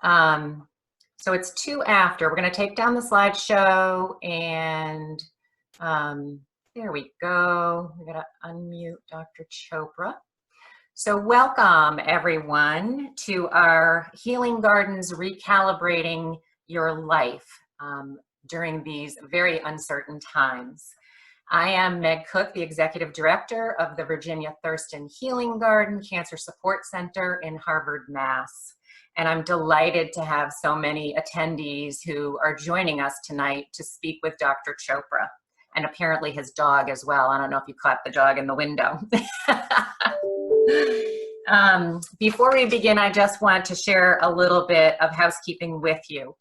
So it's 2 after. We're going to take down the slideshow and there we go. We're going to unmute Dr. Chopra. So welcome everyone to our Healing Gardens Recalibrating Your Life during these very uncertain times. I am Meg Cook, the Executive Director of the Virginia Thurston Healing Garden Cancer Support Center in Harvard, Mass. And I'm delighted to have so many attendees who are joining us tonight to speak with Dr. Chopra, and apparently his dog as well. I don't know if you caught the dog in the window. Before we begin, I just want to share a little bit of housekeeping with you.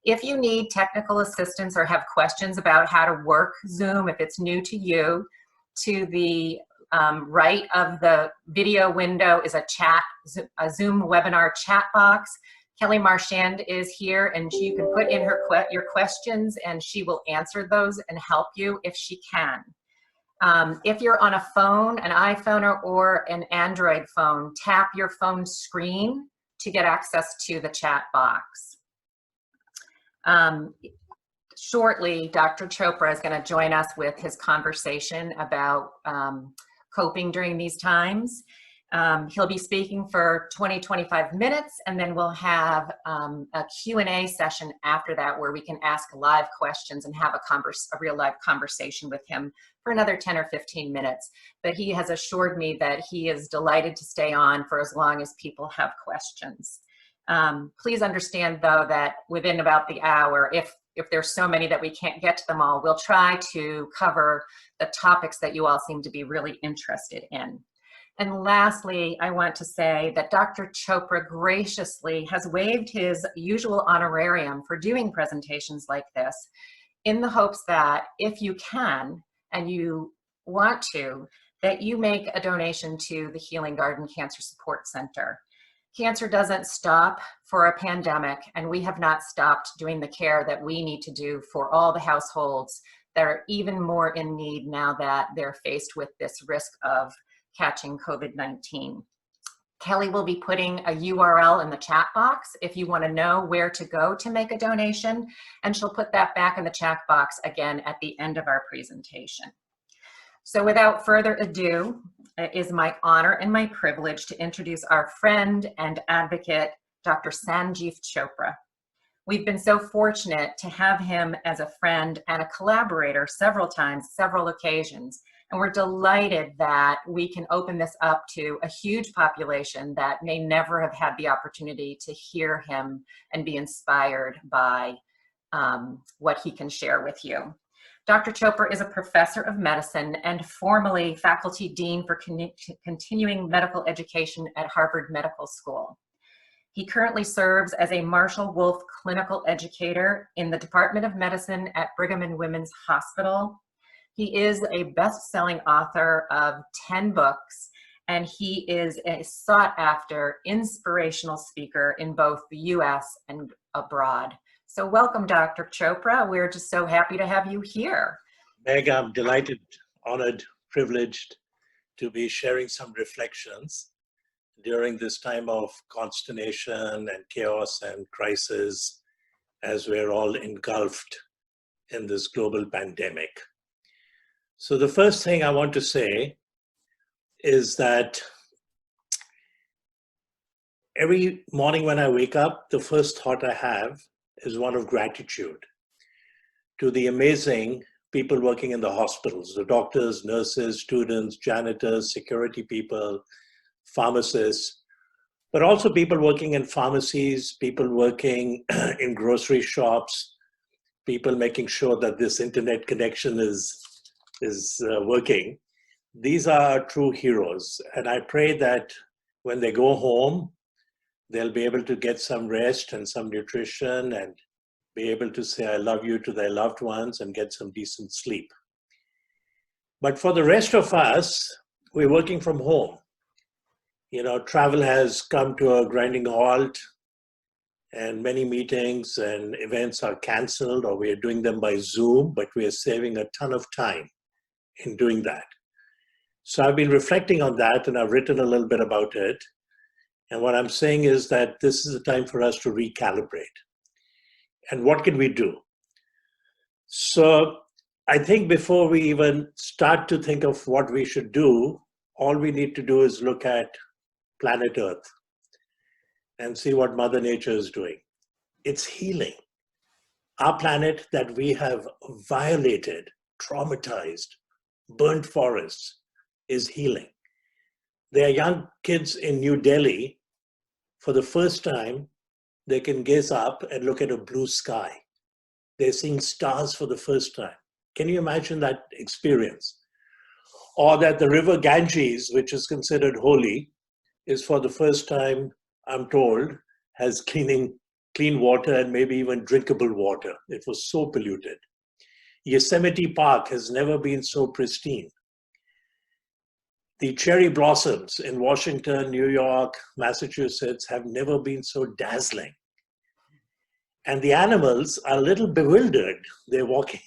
If you need technical assistance or have questions about how to work Zoom, if it's new to you, to the right of the video window is a Zoom webinar chat box. Kelly Marchand is here, and you can put in your questions and she will answer those and help you if she can. If you're on a phone, an iPhone or an Android phone, tap your phone screen to get access to the chat box. Shortly, Dr. Chopra is going to join us with his conversation about coping during these times. He'll be speaking for 20-25 minutes, and then we'll have a Q&A session after that where we can ask live questions and have a real live conversation with him for another 10 or 15 minutes. But he has assured me that he is delighted to stay on for as long as people have questions. Please understand, though, that within about the hour, if there's so many that we can't get to them all, we'll try to cover the topics that you all seem to be really interested in. And lastly, I want to say that Dr. Chopra graciously has waived his usual honorarium for doing presentations like this in the hopes that if you can and you want to, that you make a donation to the Healing Garden Cancer Support Center. Cancer doesn't stop for a pandemic, and we have not stopped doing the care that we need to do for all the households that are even more in need now that they're faced with this risk of catching COVID-19. Kelly will be putting a URL in the chat box if you want to know where to go to make a donation, and she'll put that back in the chat box again at the end of our presentation. So without further ado, it is my honor and my privilege to introduce our friend and advocate, Dr. Sanjiv Chopra. We've been so fortunate to have him as a friend and a collaborator several times, several occasions, and we're delighted that we can open this up to a huge population that may never have had the opportunity to hear him and be inspired by what he can share with you. Dr. Chopra is a professor of medicine and formerly faculty dean for continuing medical education at Harvard Medical School. He currently serves as a Marshall Wolf clinical educator in the Department of Medicine at Brigham and Women's Hospital. He is a best-selling author of 10 books, and he is a sought-after inspirational speaker in both the US and abroad. So welcome, Dr. Chopra. We're just so happy to have you here. Meg, I'm delighted, honored, privileged to be sharing some reflections during this time of consternation and chaos and crisis as we're all engulfed in this global pandemic. So the first thing I want to say is that every morning when I wake up, the first thought I have is one of gratitude to the amazing people working in the hospitals, the doctors, nurses, students, janitors, security people, pharmacists, but also people working in pharmacies, people working in grocery shops, people making sure that this internet connection is working. These are true heroes. And I pray that when they go home, they'll be able to get some rest and some nutrition and be able to say, I love you to their loved ones and get some decent sleep. But for the rest of us, we're working from home. You know, travel has come to a grinding halt and many meetings and events are canceled or we are doing them by Zoom, but we are saving a ton of time in doing that. So I've been reflecting on that and I've written a little bit about it. And what I'm saying is that this is the time for us to recalibrate. And what can we do? So I think before we even start to think of what we should do, all we need to do is look at planet Earth and see what Mother Nature is doing. It's healing. Our planet that we have violated, traumatized, burnt forests is healing. There are young kids in New Delhi, for the first time, they can gaze up and look at a blue sky. They're seeing stars for the first time. Can you imagine that experience? Or that the river Ganges, which is considered holy, is for the first time, I'm told, has clean water and maybe even drinkable water. It was so polluted. Yosemite Park has never been so pristine. The cherry blossoms in Washington, New York, Massachusetts have never been so dazzling. And the animals are a little bewildered. They're walking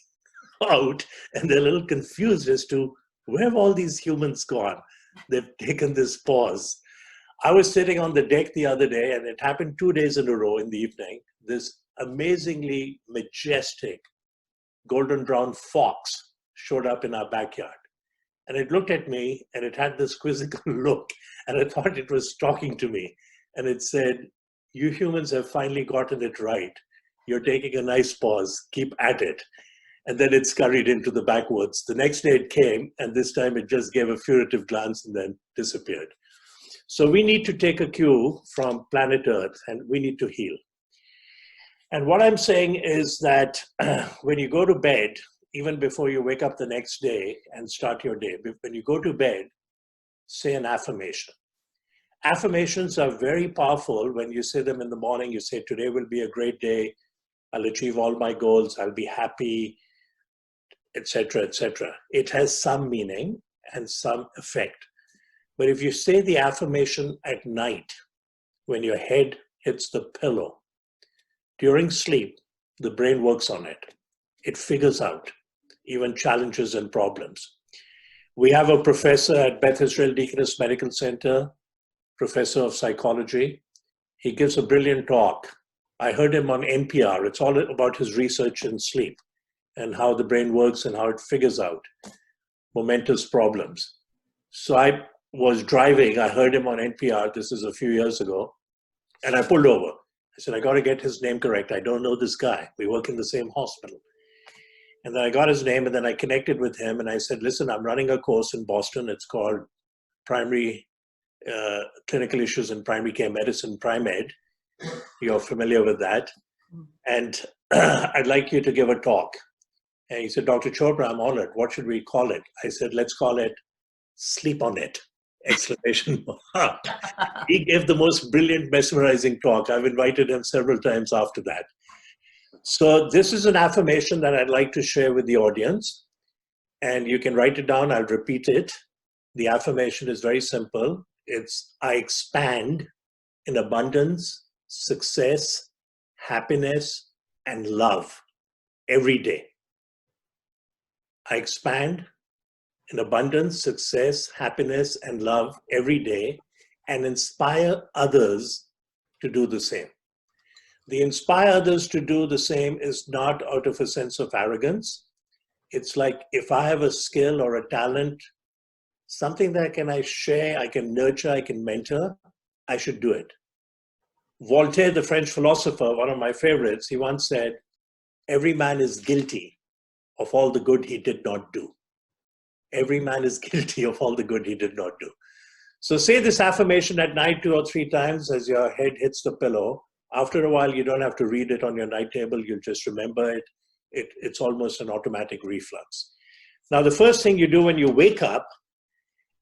out and they're a little confused as to where have all these humans gone? They've taken this pause. I was sitting on the deck the other day, and it happened 2 days in a row in the evening. This amazingly majestic golden brown fox showed up in our backyard. And it looked at me and it had this quizzical look, and I thought it was talking to me. And it said, "You humans have finally gotten it right. You're taking a nice pause, keep at it." And then it scurried into the backwoods. The next day it came, and this time it just gave a furtive glance and then disappeared. So we need to take a cue from planet Earth, and we need to heal. And what I'm saying is that when you go to bed, even before you wake up the next day and start your day, when you go to bed, say an affirmation. Affirmations are very powerful. When you say them in the morning, you say, "Today will be a great day. I'll achieve all my goals. I'll be happy," etc., etc. It has some meaning and some effect. But if you say the affirmation at night, when your head hits the pillow, during sleep, the brain works on it. It figures out even challenges and problems. We have a professor at Beth Israel Deaconess Medical Center, professor of psychology. He gives a brilliant talk. I heard him on NPR. It's all about his research in sleep and how the brain works and how it figures out momentous problems. So I was driving, I heard him on NPR, this is a few years ago, and I pulled over. I said, "I got to get his name correct. I don't know this guy. We work in the same hospital." And then I got his name, and then I connected with him, and I said, "Listen, I'm running a course in Boston. It's called Primary Clinical Issues in Primary Care Medicine, PrimeEd. You're familiar with that. And I'd like you to give a talk." And he said, "Dr. Chopra, I'm honored. What should we call it?" I said, "Let's call it Sleep on It!" Exclamation mark. He gave the most brilliant, mesmerizing talk. I've invited him several times after that. So this is an affirmation that I'd like to share with the audience. And you can write it down. I'll repeat it. The affirmation is very simple. It's, "I expand in abundance, success, happiness, and love every day." I expand in abundance, success, happiness, and love every day, and inspire others to do the same. The inspire others to do the same is not out of a sense of arrogance. It's like, if I have a skill or a talent, something that I share, I can nurture, I can mentor, I should do it. Voltaire, the French philosopher, one of my favorites, he once said, "Every man is guilty of all the good he did not do." Every man is guilty of all the good he did not do. So say this affirmation at night 2 or 3 times as your head hits the pillow. After a while, you don't have to read it on your night table. You'll just remember it. It's almost an automatic reflex. Now, the first thing you do when you wake up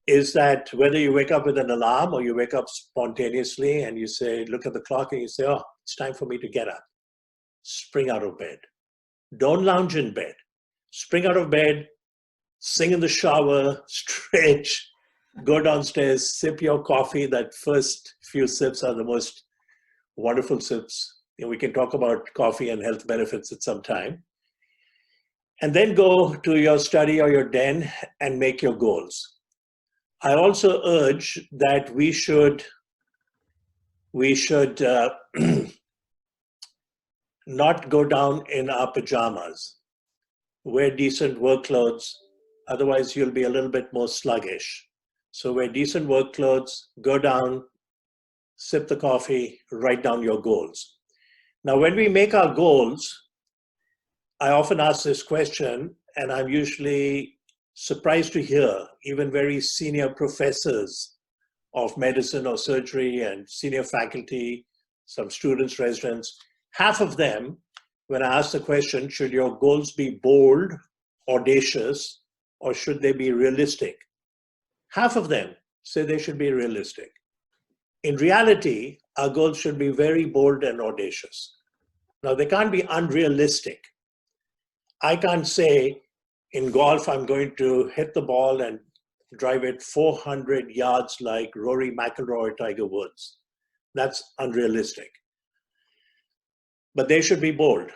is that, whether you wake up with an alarm or you wake up spontaneously and you say, look at the clock and you say, "Oh, it's time for me to get up." Spring out of bed. Don't lounge in bed. Spring out of bed, sing in the shower, stretch, go downstairs, sip your coffee. That first few sips are the most wonderful sips. We can talk about coffee and health benefits at some time. And then go to your study or your den and make your goals. I also urge that we should We should not go down in our pajamas. Wear decent work clothes, otherwise you'll be a little bit more sluggish. So wear decent work clothes, go down, sip the coffee, write down your goals. Now, when we make our goals, I often ask this question, and I'm usually surprised to hear even very senior professors of medicine or surgery and senior faculty, some students, residents, half of them, when I ask the question, should your goals be bold, audacious, or should they be realistic? Half of them say they should be realistic. In reality, our goals should be very bold and audacious. Now, they can't be unrealistic. I can't say in golf, I'm going to hit the ball and drive it 400 yards like Rory McIlroy or Tiger Woods. That's unrealistic. But they should be bold.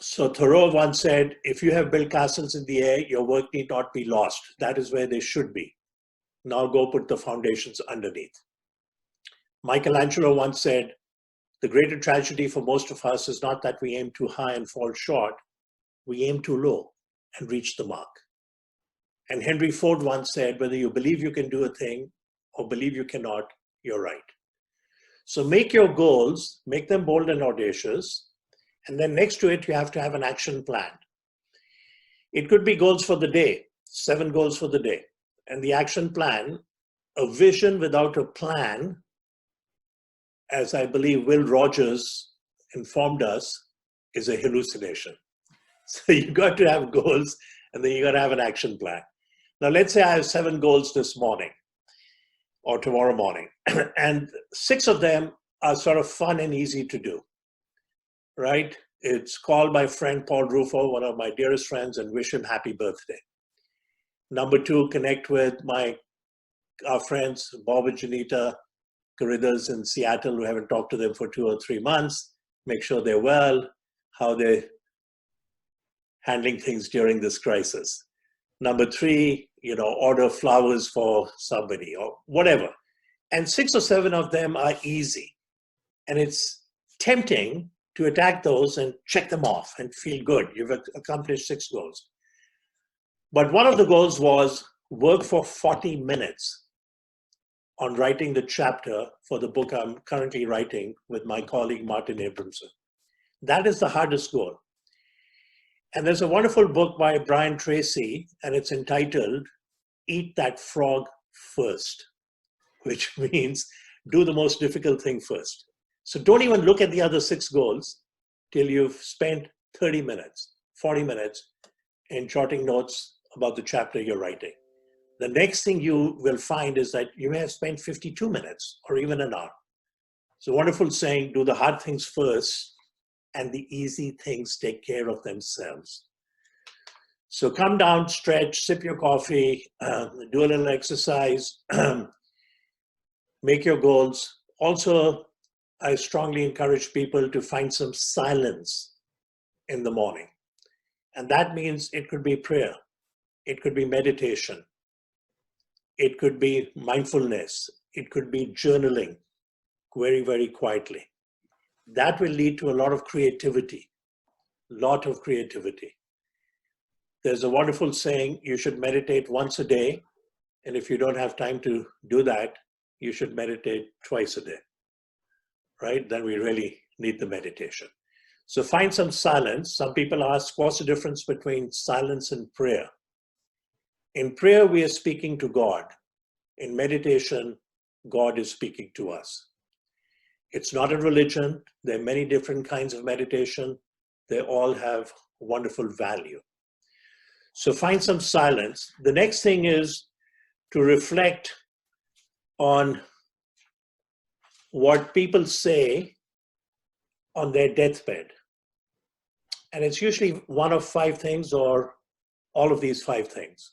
So Thoreau once said, if you have built castles in the air, your work need not be lost. That is where they should be. Now go put the foundations underneath. Michelangelo once said, the greater tragedy for most of us is not that we aim too high and fall short, we aim too low and reach the mark. And Henry Ford once said, whether you believe you can do a thing or believe you cannot, you're right. So make your goals, make them bold and audacious, and then next to it, you have to have an action plan. It could be goals for the day, 7 goals for the day. And the action plan, a vision without a plan, as I believe Will Rogers informed us, is a hallucination. So you got to have goals, and then you got to have an action plan. Now, let's say I have 7 goals this morning or tomorrow morning, and 6 of them are sort of fun and easy to do, right? It's call my friend Paul Rufo, one of my dearest friends, and wish him happy birthday. Number 2, connect with our friends, Bob and Janita Carridas in Seattle, who haven't talked to them for 2 or 3 months. Make sure they're well, how they're handling things during this crisis. Number 3, order flowers for somebody or whatever. And 6 or 7 of them are easy. And it's tempting to attack those and check them off and feel good. You've accomplished 6 goals. But one of the goals was work for 40 minutes on writing the chapter for the book I'm currently writing with my colleague, Martin Abramson. That is the hardest goal. And there's a wonderful book by Brian Tracy, and it's entitled, Eat That Frog First, which means do the most difficult thing first. So don't even look at the other 6 goals till you've spent 30 minutes, 40 minutes in jotting notes about the chapter you're writing. The next thing you will find is that you may have spent 52 minutes or even an hour. It's a wonderful saying, do the hard things first and the easy things take care of themselves. So come down, stretch, sip your coffee, do a little exercise, make your goals. Also, I strongly encourage people to find some silence in the morning. And that means it could be prayer. It could be meditation. It could be mindfulness. It could be journaling very, very quietly. That will lead to a lot of creativity, There's a wonderful saying, you should meditate once a day. And if you don't have time to do that, you should meditate twice a day, right? Then we really need the meditation. So find some silence. Some people ask, what's the difference between silence and prayer? In prayer, we are speaking to God. In meditation, God is speaking to us. It's not a religion. There are many different kinds of meditation. They all have wonderful value. So find some silence. The next thing is to reflect on what people say on their deathbed. And it's usually one of 5 things or all of these 5 things.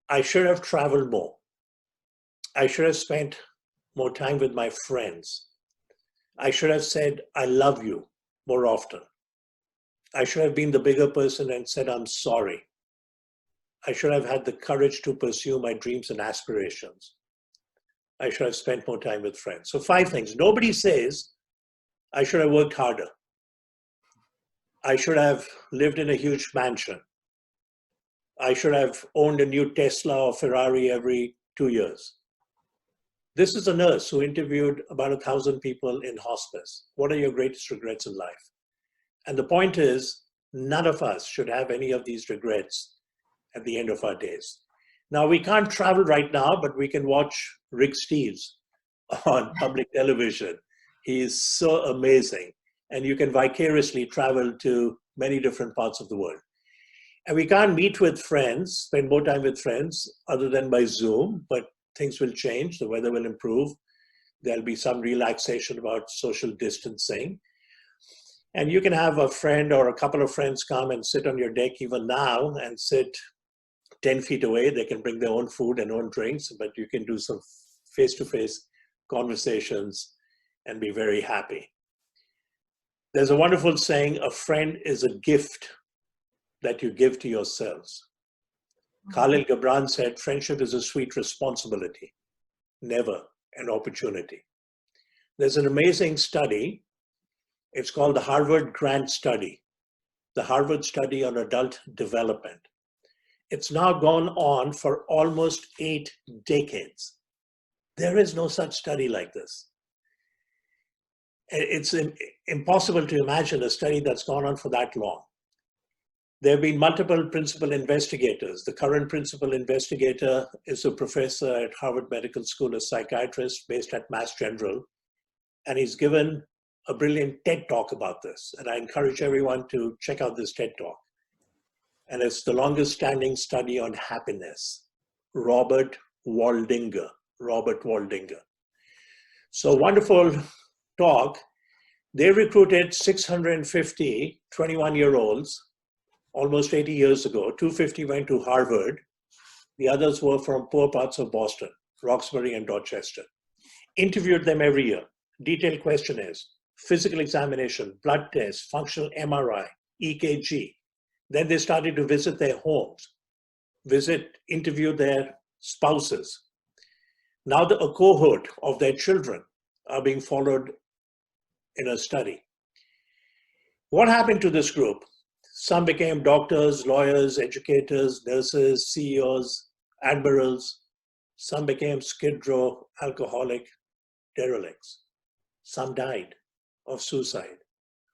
I should have traveled more. I should have spent more time with my friends. I should have said, I love you more often. I should have been the bigger person and said, I'm sorry. I should have had the courage to pursue my dreams and aspirations. I should have spent more time with friends. So 5 things. Nobody says, I should have worked harder. I should have lived in a huge mansion. I should have owned a new Tesla or Ferrari every 2 years. This is a nurse who interviewed about 1,000 people in hospice. What are your greatest regrets in life? And the point is, none of us should have any of these regrets at the end of our days. Now, we can't travel right now, but we can watch Rick Steves on public television. He is so amazing. And you can vicariously travel to many different parts of the world. And we can't meet with friends, spend more time with friends other than by Zoom, but things will change. The weather will improve. There'll be some relaxation about social distancing. And you can have a friend or a couple of friends come and sit on your deck even now and sit 10 feet away. They can bring their own food and own drinks, but you can do some face-to-face conversations and be very happy. There's a wonderful saying, a friend is a gift that you give to yourselves. Khalil Gibran said, friendship is a sweet responsibility, never an opportunity. There's an amazing study. It's called the Harvard Grant Study, the Harvard Study on Adult Development. It's now gone on for almost 8 decades. There is no such study like this. It's impossible to imagine a study that's gone on for that long. There have been multiple principal investigators. The current principal investigator is a professor at Harvard Medical School, a psychiatrist based at Mass General, and he's given a brilliant TED Talk about this. And I encourage everyone to check out this TED Talk. And it's the longest standing study on happiness. Robert Waldinger. So wonderful talk. They recruited 650 21-year-olds almost 80 years ago. 250 went to Harvard. The others were from poor parts of Boston, Roxbury and Dorchester. Interviewed them every year. Detailed questionnaires, physical examination, blood tests, functional MRI, EKG. Then they started to visit their homes, interview their spouses. Now a cohort of their children are being followed in a study. What happened to this group? Some became doctors, lawyers, educators, nurses, CEOs, admirals. Some became skid row, alcoholic derelicts. Some died of suicide.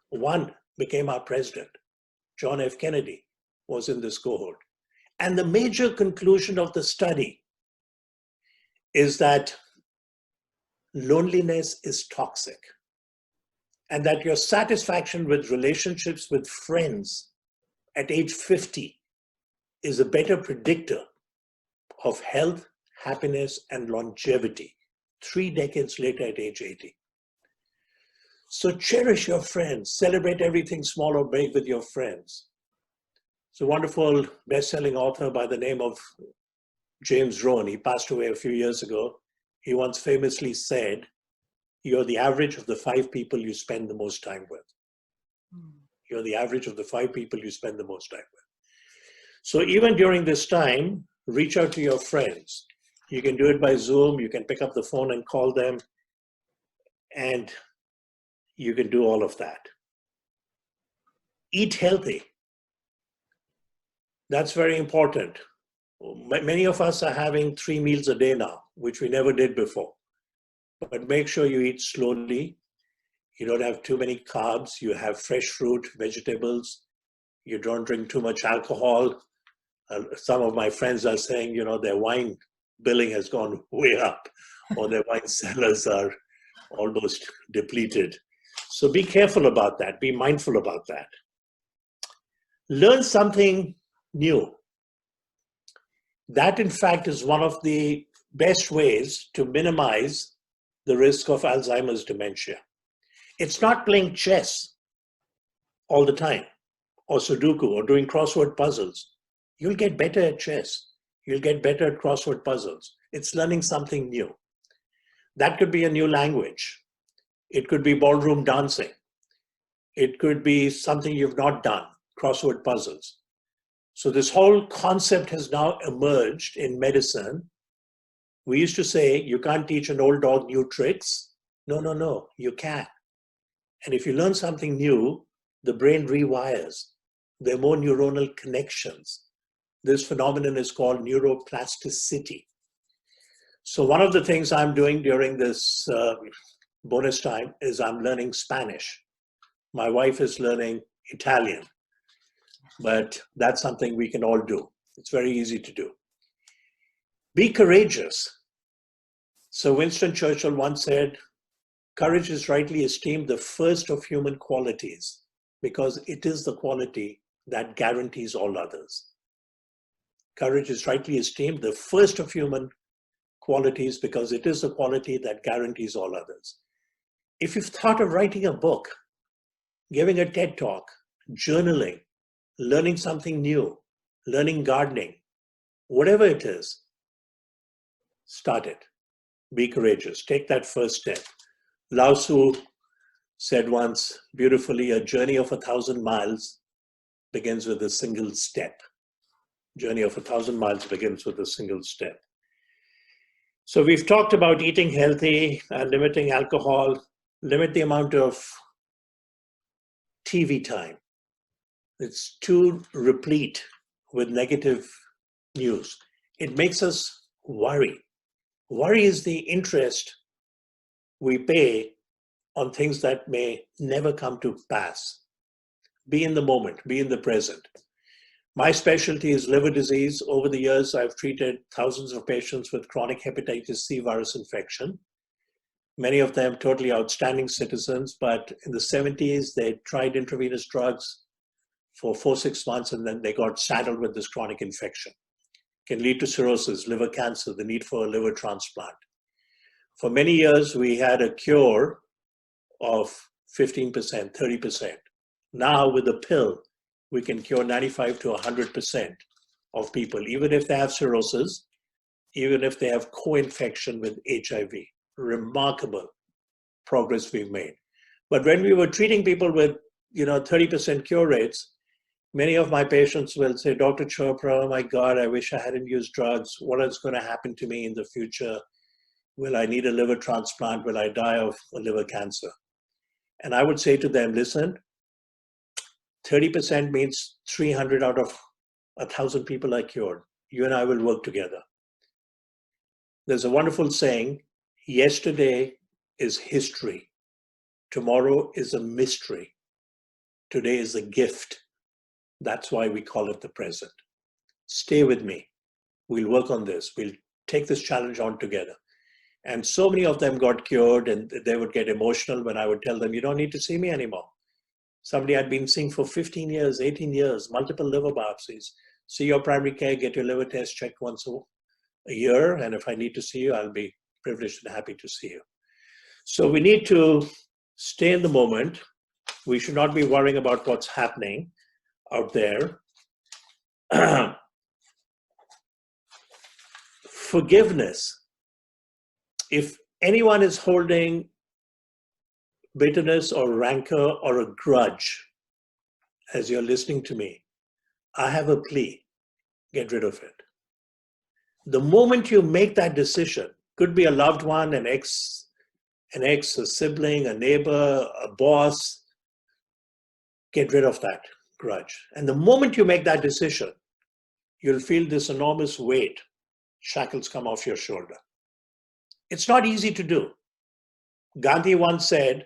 One became our president. John F. Kennedy was in this cohort. And the major conclusion of the study is that loneliness is toxic, and that your satisfaction with relationships with friends at age 50 is a better predictor of health, happiness, and longevity 3 decades later at age 80. So cherish your friends, celebrate everything small or big with your friends. It's a wonderful best-selling author by the name of James Rohn. He passed away a few years ago. He once famously said, you're the average of the 5 people you spend the most time with. You're the average of the 5 people you spend the most time with. So even during this time, reach out to your friends. You can do it by Zoom. You can pick up the phone and call them. And you can do all of that. Eat healthy. That's very important. Many of us are having 3 meals a day now, which we never did before. But make sure you eat slowly. You don't have too many carbs. You have fresh fruit, vegetables. You don't drink too much alcohol. Some of my friends are saying, their wine billing has gone way up, or their wine cellars are almost depleted. So be careful about that. Be mindful about that. Learn something new. That, in fact, is one of the best ways to minimize the risk of Alzheimer's dementia. It's not playing chess all the time, or Sudoku, or doing crossword puzzles. You'll get better at chess. You'll get better at crossword puzzles. It's learning something new. That could be a new language. It could be ballroom dancing. It could be something you've not done, crossword puzzles. So this whole concept has now emerged in medicine We used to say, you can't teach an old dog new tricks. No, no, no, you can. And if you learn something new, the brain rewires. There are more neuronal connections. This phenomenon is called neuroplasticity. So one of the things I'm doing during this bonus time is I'm learning Spanish. My wife is learning Italian, but that's something we can all do. It's very easy to do. Be courageous. So Winston Churchill once said, courage is rightly esteemed the first of human qualities because it is the quality that guarantees all others. Courage is rightly esteemed the first of human qualities because it is the quality that guarantees all others. If you've thought of writing a book, giving a TED talk, journaling, learning something new, learning gardening, whatever it is, start it. Be courageous. Take that first step. Lao Tzu said once beautifully, a journey of 1,000 miles begins with a single step. Journey of 1,000 miles begins with a single step. So we've talked about eating healthy and limiting alcohol, limit the amount of TV time. It's too replete with negative news. It makes us worry. Worry is the interest we pay on things that may never come to pass. Be in the moment, be in the present. My specialty is liver disease. Over the years, I've treated thousands of patients with chronic hepatitis C virus infection. Many of them totally outstanding citizens, but in the 70s, they tried intravenous drugs for 4-6 months, and then they got saddled with this chronic infection. It can lead to cirrhosis, liver cancer, the need for a liver transplant. For many years, we had a cure of 15%, 30%. Now with the pill, we can cure 95 to 100% of people, even if they have cirrhosis, even if they have co-infection with HIV. Remarkable progress we've made. But when we were treating people with 30% cure rates, many of my patients will say, Dr. Chopra, oh my God, I wish I hadn't used drugs. What is going to happen to me in the future? Will I need a liver transplant? Will I die of a liver cancer? And I would say to them, listen, 30% means 300 out of 1,000 people are cured. You and I will work together. There's a wonderful saying, yesterday is history. Tomorrow is a mystery. Today is a gift. That's why we call it the present. Stay with me. We'll work on this. We'll take this challenge on together. And so many of them got cured, and they would get emotional when I would tell them, you don't need to see me anymore. Somebody I'd been seeing for 15 years, 18 years, multiple liver biopsies. See your primary care, get your liver test checked once a year. And if I need to see you, I'll be privileged and happy to see you. So we need to stay in the moment. We should not be worrying about what's happening out there. Forgiveness. If anyone is holding bitterness or rancor or a grudge, as you're listening to me, I have a plea. Get rid of it. The moment you make that decision, could be a loved one, an ex, a sibling, a neighbor, a boss, get rid of that grudge. And the moment you make that decision, you'll feel this enormous weight, shackles come off your shoulder. It's not easy to do. Gandhi once said,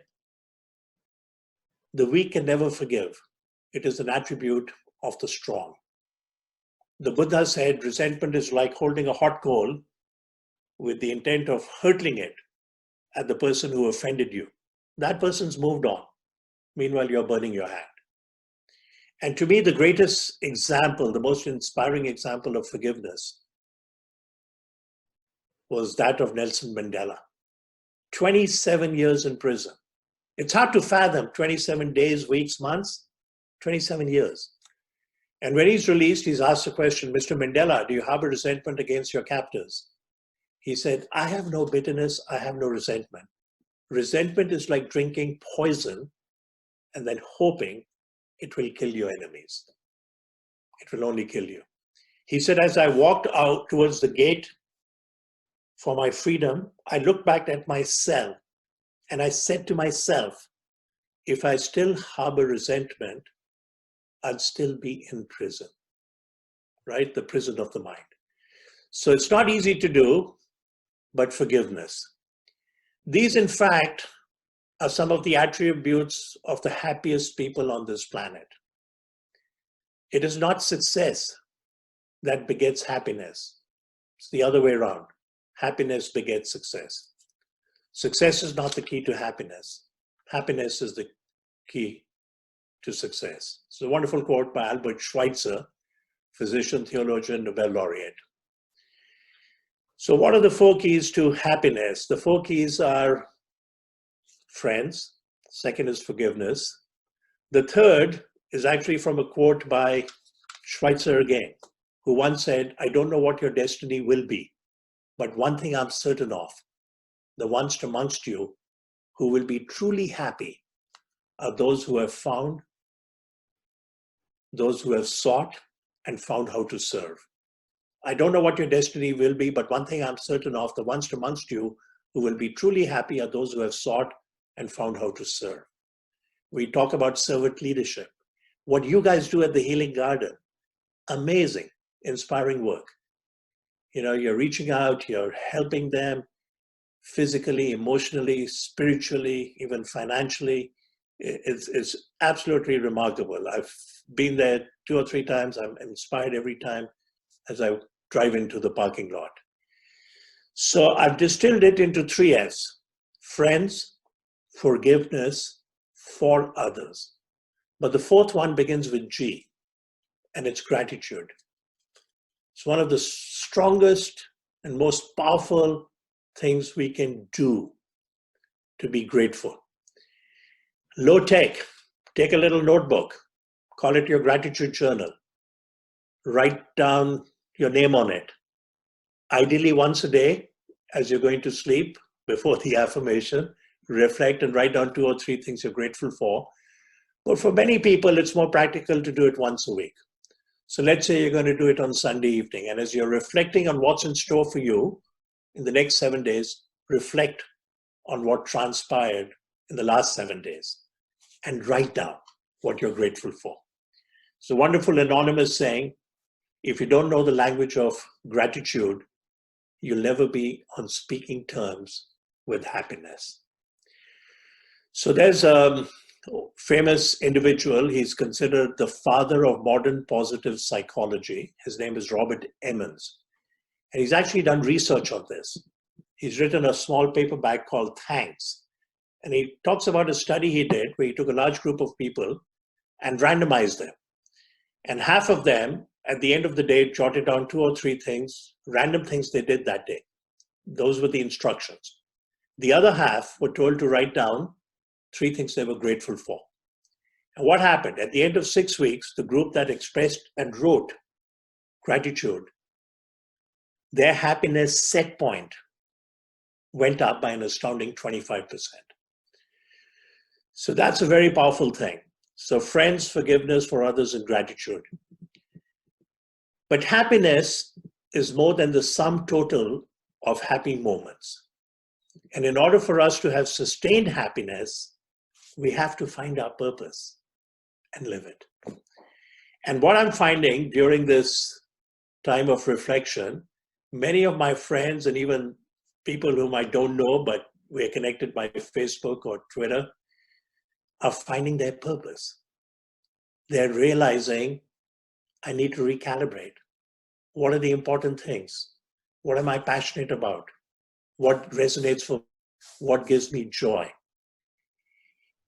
the weak can never forgive. It is an attribute of the strong. The Buddha said, resentment is like holding a hot coal with the intent of hurtling it at the person who offended you. That person's moved on. Meanwhile, you're burning your hand. And to me, the greatest example, the most inspiring example of forgiveness was that of Nelson Mandela. 27 years in prison. It's hard to fathom 27 days, weeks, months, 27 years. And when he's released, he's asked the question, Mr. Mandela, do you harbor resentment against your captors? He said, I have no bitterness, I have no resentment. Resentment is like drinking poison and then hoping it will kill your enemies. It will only kill you. He said, as I walked out towards the gate for my freedom, I looked back at my cell and I said to myself, if I still harbor resentment, I'd still be in prison, right? The prison of the mind. So it's not easy to do, but forgiveness. These, in fact, are some of the attributes of the happiest people on this planet. It is not success that begets happiness. It's the other way around. Happiness begets success. Success is not the key to happiness. Happiness is the key to success. It's a wonderful quote by Albert Schweitzer, physician, theologian, Nobel laureate. So what are the 4 keys to happiness? The 4 keys are friends. Second is forgiveness. The third is actually from a quote by Schweitzer again, who once said, I don't know what your destiny will be, but one thing I'm certain of, the ones amongst you who will be truly happy are those who have found, those who have sought and found how to serve. I don't know what your destiny will be, but one thing I'm certain of, the ones amongst you who will be truly happy are those who have sought and found how to serve. We talk about servant leadership. What you guys do at the Healing Garden, amazing, inspiring work. You know, you're reaching out, you're helping them physically, emotionally, spiritually, even financially. It's absolutely remarkable. I've been there 2 or 3 times. I'm inspired every time as I drive into the parking lot. So I've distilled it into 3 F's: friends, forgiveness, for others. But the 4th one begins with G, and it's gratitude. It's one of the strongest and most powerful things we can do to be grateful. Low tech, take a little notebook, call it your gratitude journal. Write down your name on it. Ideally once a day, as you're going to sleep, before the affirmation, reflect and write down 2 or 3 things you're grateful for. But for many people, it's more practical to do it once a week. So let's say you're going to do it on Sunday evening. And as you're reflecting on what's in store for you in the next 7 days, reflect on what transpired in the last 7 days and write down what you're grateful for. It's a wonderful anonymous saying, if you don't know the language of gratitude, you'll never be on speaking terms with happiness. So there's a famous individual. He's considered the father of modern positive psychology. His name is Robert Emmons. And he's actually done research on this. He's written a small paperback called Thanks. And he talks about a study he did where he took a large group of people and randomized them. And half of them, at the end of the day, jotted down 2 or 3 things, random things they did that day. Those were the instructions. The other half were told to write down 3 things they were grateful for. And what happened? At the end of 6 weeks, the group that expressed and wrote gratitude, their happiness set point went up by an astounding 25%. So that's a very powerful thing. So friends, forgiveness for others, and gratitude. But happiness is more than the sum total of happy moments. And in order for us to have sustained happiness, we have to find our purpose and live it. And what I'm finding during this time of reflection, many of my friends and even people whom I don't know, but we're connected by Facebook or Twitter, are finding their purpose. They're realizing, I need to recalibrate. What are the important things? What am I passionate about? What resonates for me? What gives me joy?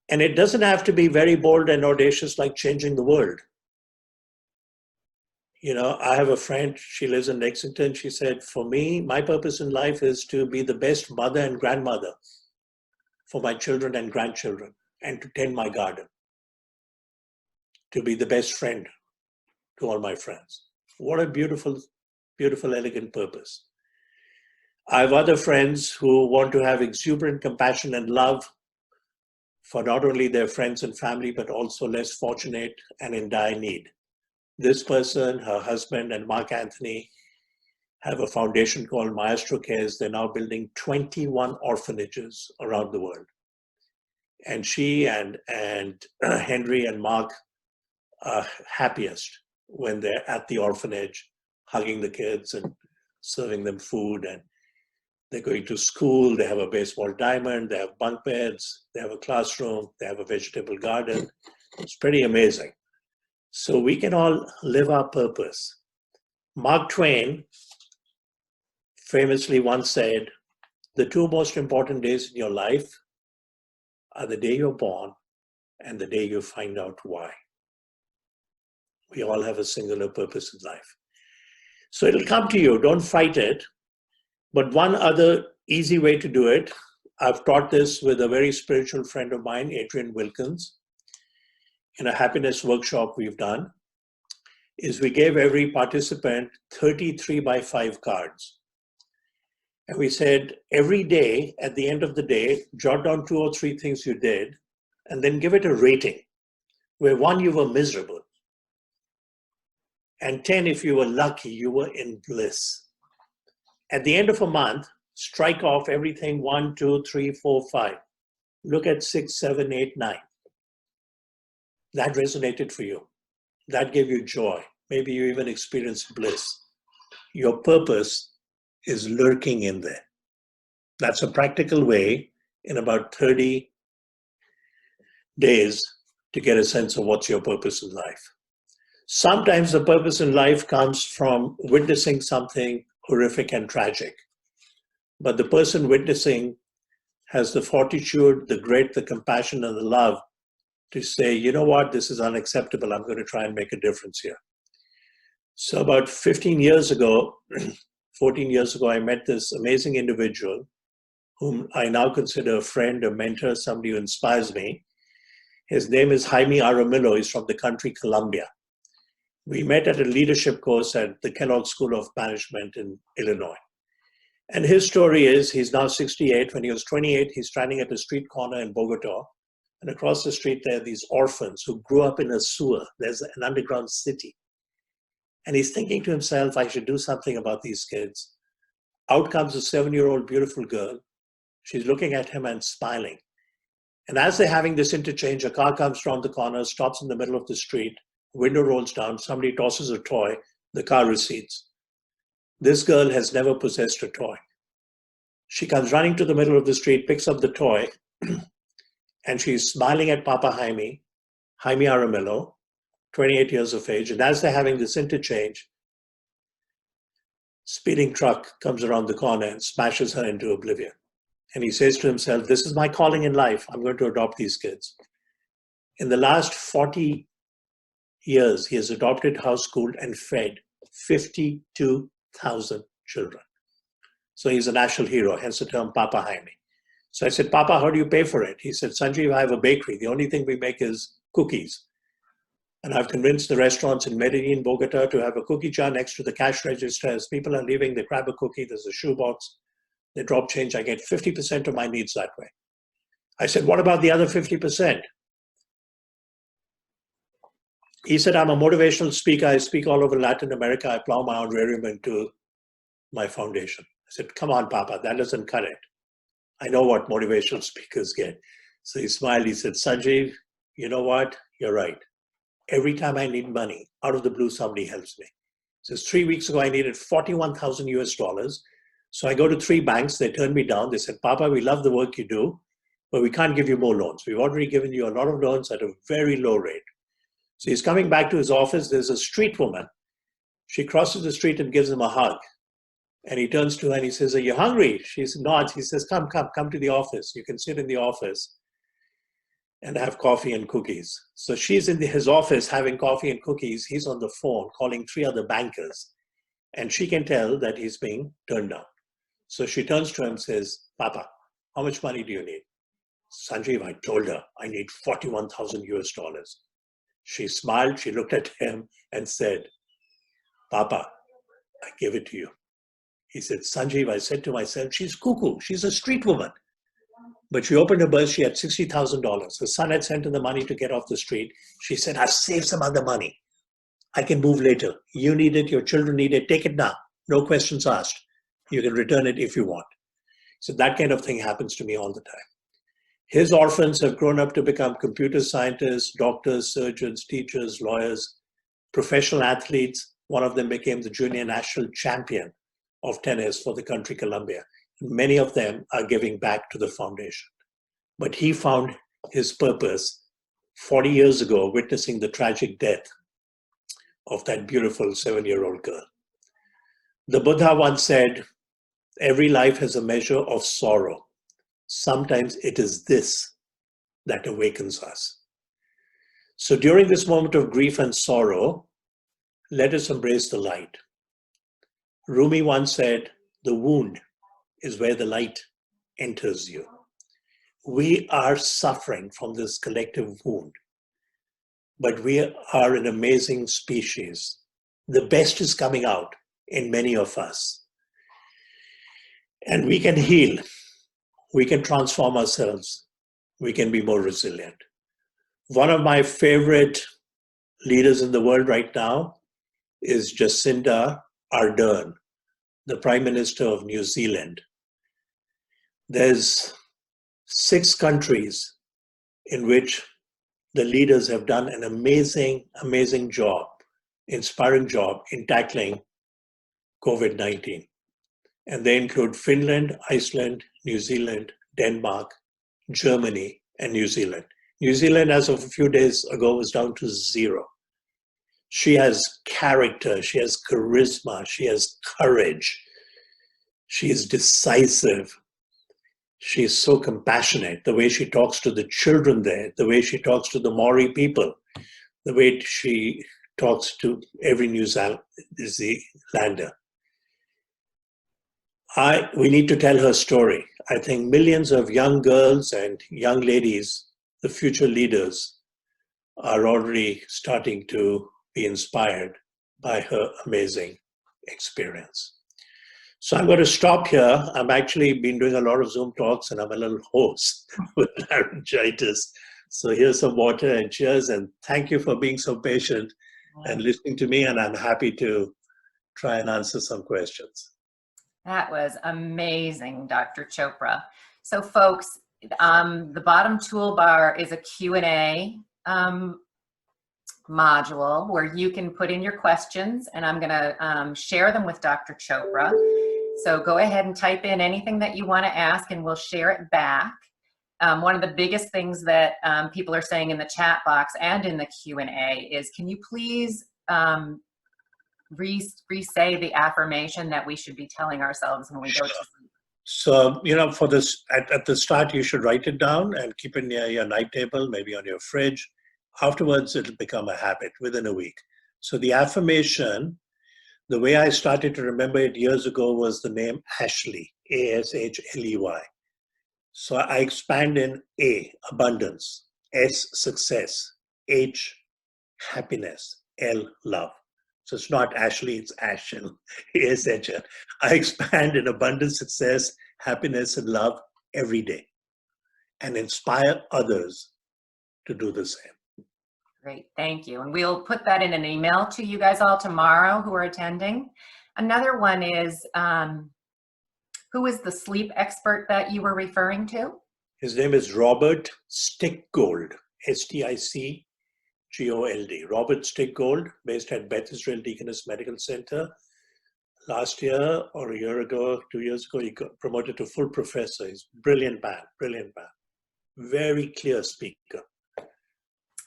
And it doesn't have to be very bold and audacious like changing the world. You know, I have a friend, she lives in Lexington. She said, for me, my purpose in life is to be the best mother and grandmother for my children and grandchildren and to tend my garden, to be the best friend to all my friends. What a beautiful, beautiful, elegant purpose. I have other friends who want to have exuberant compassion and love for not only their friends and family, but also less fortunate and in dire need. This person, her husband, and Mark Anthony have a foundation called Maestro Cares. They're now building 21 orphanages around the world. And she and Henry and Mark are happiest when they're at the orphanage, hugging the kids and serving them food. And they're going to school. They have a baseball diamond. They have bunk beds. They have a classroom. They have a vegetable garden. It's pretty amazing. So we can all live our purpose. Mark Twain famously once said, the two most important days in your life are the day you're born and the day you find out why. We all have a singular purpose in life. So it'll come to you, don't fight it. But one other easy way to do it, I've taught this with a very spiritual friend of mine, Adrian Wilkins, in a happiness workshop we've done, is we gave every participant 33 by 5 cards. And we said, every day, at the end of the day, jot down 2 or 3 things you did, and then give it a rating, where 1, you were miserable, and 10, if you were lucky, you were in bliss. At the end of a month, strike off everything 1, 2, 3, 4, 5. Look at 6, 7, 8, 9. That resonated for you. That gave you joy. Maybe you even experienced bliss. Your purpose is lurking in there. That's a practical way in about 30 days to get a sense of what's your purpose in life. Sometimes the purpose in life comes from witnessing something horrific and tragic. But the person witnessing has the fortitude, the grit, the compassion, and the love to say, you know what, this is unacceptable. I'm going to try and make a difference here. So about 15 years ago, 14 years ago, I met this amazing individual whom I now consider a friend, a mentor, somebody who inspires me. His name is Jaime Aramillo. He's from the country Colombia. We met at a leadership course at the Kellogg School of Management in Illinois. And his story is, he's now 68. When he was 28, he's standing at a street corner in Bogota. And across the street, there are these orphans who grew up in a sewer. There's an underground city. And he's thinking to himself, I should do something about these kids. Out comes a 7-year-old beautiful girl. She's looking at him and smiling. And as they're having this interchange, a car comes around the corner, stops in the middle of the street, window rolls down, somebody tosses a toy, the car recedes. This girl has never possessed a toy. She comes running to the middle of the street, picks up the toy, and she's smiling at Papa Jaime Aramillo, 28 years of age. And as they're having this interchange, speeding truck comes around the corner and smashes her into oblivion. And he says to himself, this is my calling in life. I'm going to adopt these kids. In the last 40 years, he has adopted, house-schooled, and fed 52,000 children. So he's a national hero, hence the term Papa Jaime. So I said, Papa, how do you pay for it? He said, Sanjiv, I have a bakery. The only thing we make is cookies. And I've convinced the restaurants in Medellin, Bogota to have a cookie jar next to the cash register. As people are leaving, they grab a cookie, there's a shoebox, they drop change. I get 50% of my needs that way. I said, what about the other 50%? He said, I'm a motivational speaker. I speak all over Latin America. I plow my own honorarium into my foundation. I said, come on, Papa, that doesn't cut it. I know what motivational speakers get. So he smiled. He said, Sanjiv, you know what? You're right. Every time I need money, out of the blue, somebody helps me. He says, 3 weeks ago, I needed 41,000 US dollars. So I go to 3 banks. They turned me down. They said, Papa, we love the work you do, but we can't give you more loans. We've already given you a lot of loans at a very low rate. So he's coming back to his office. There's a street woman. She crosses the street and gives him a hug. And he turns to her and he says, are you hungry? She nods. He says, come to the office. You can sit in the office and have coffee and cookies. So she's in his office having coffee and cookies. He's on the phone calling 3 other bankers. And she can tell that he's being turned down. So she turns to him and says, Papa, how much money do you need? Sanjiv, I told her, I need 41,000 US dollars. She smiled, she looked at him and said, Papa, I give it to you. He said, Sanjiv, I said to myself, she's cuckoo, she's a street woman. But she opened her purse, she had $60,000. Her son had sent her the money to get off the street. She said, I've saved some other money. I can move later. You need it, your children need it, take it now. no questions asked. You can return it if you want. So that kind of thing happens to me all the time. His orphans have grown up to become computer scientists, doctors, surgeons, teachers, lawyers, professional athletes. One of them became the junior national champion of tennis for the country Colombia. Many of them are giving back to the foundation. But he found his purpose 40 years ago, witnessing the tragic death of that beautiful 7-year-old girl. The Buddha once said, every life has a measure of sorrow. Sometimes it is this that awakens us. So during this moment of grief and sorrow, let us embrace the light. Rumi once said, the wound is where the light enters you. We are suffering from this collective wound, but we are an amazing species. The best is coming out in many of us. And we can heal. We can transform ourselves. We can be more resilient. One of my favorite leaders in the world right now is Jacinda Ardern, the Prime Minister of New Zealand. There's 6 countries in which the leaders have done an amazing, amazing job, inspiring job in tackling COVID-19. And they include Finland, Iceland, New Zealand, Denmark, Germany, and New Zealand. New Zealand, as of a few days ago, was down to 0. She has character, she has charisma, she has courage. She is decisive. She is so compassionate, the way she talks to the children there, the way she talks to the Maori people, the way she talks to every New Zealander. We need to tell her story. I think millions of young girls and young ladies, the future leaders, are already starting to be inspired by her amazing experience. So I'm going to stop here. I've actually been doing a lot of Zoom talks and I'm a little hoarse with laryngitis. So here's some water and cheers, and thank you for being so patient and listening to me, and I'm happy to try and answer some questions. That was amazing, Dr. Chopra. So folks, the bottom toolbar is a Q&A module where you can put in your questions, and I'm going to share them with Dr. Chopra. So go ahead and type in anything that you want to ask and we'll share it back. One of the biggest things that people are saying in the chat box and in the Q&A is, can you please re-say the affirmation that we should be telling ourselves when we go to sleep? So, for this, at the start, you should write it down and keep it near your night table, maybe on your fridge. Afterwards, it'll become a habit within a week. So the affirmation, the way I started to remember it years ago was the name Ashley, A-S-H-L-E-Y. So I expand in A, abundance, S, success, H, happiness, L, love. So it's not Ashley, it's Ashel, A-S-H-L. I expand in abundance, success, happiness, and love every day and inspire others to do the same. Great, thank you. And we'll put that in an email to you guys all tomorrow who are attending. Another one is, who is the sleep expert that you were referring to? His name is Robert Stickgold, S-T-I-C-G-O-L-D. Robert Stickgold, based at Beth Israel Deaconess Medical Center. Last year or a year ago, 2 years ago, he got promoted to full professor. He's brilliant man, brilliant man. Very clear speaker.